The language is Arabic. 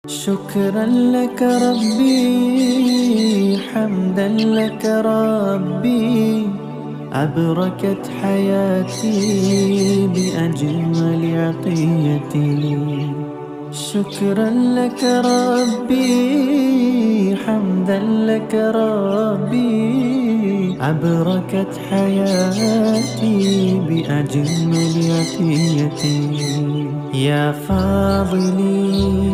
شكرا لك ربي، حمدا لك ربي، أبركت حياتي بأجمل عطيتي. شكرا لك ربي، حمدا لك ربي، أبركت حياتي بأجمل عطيتي. يا فاضلي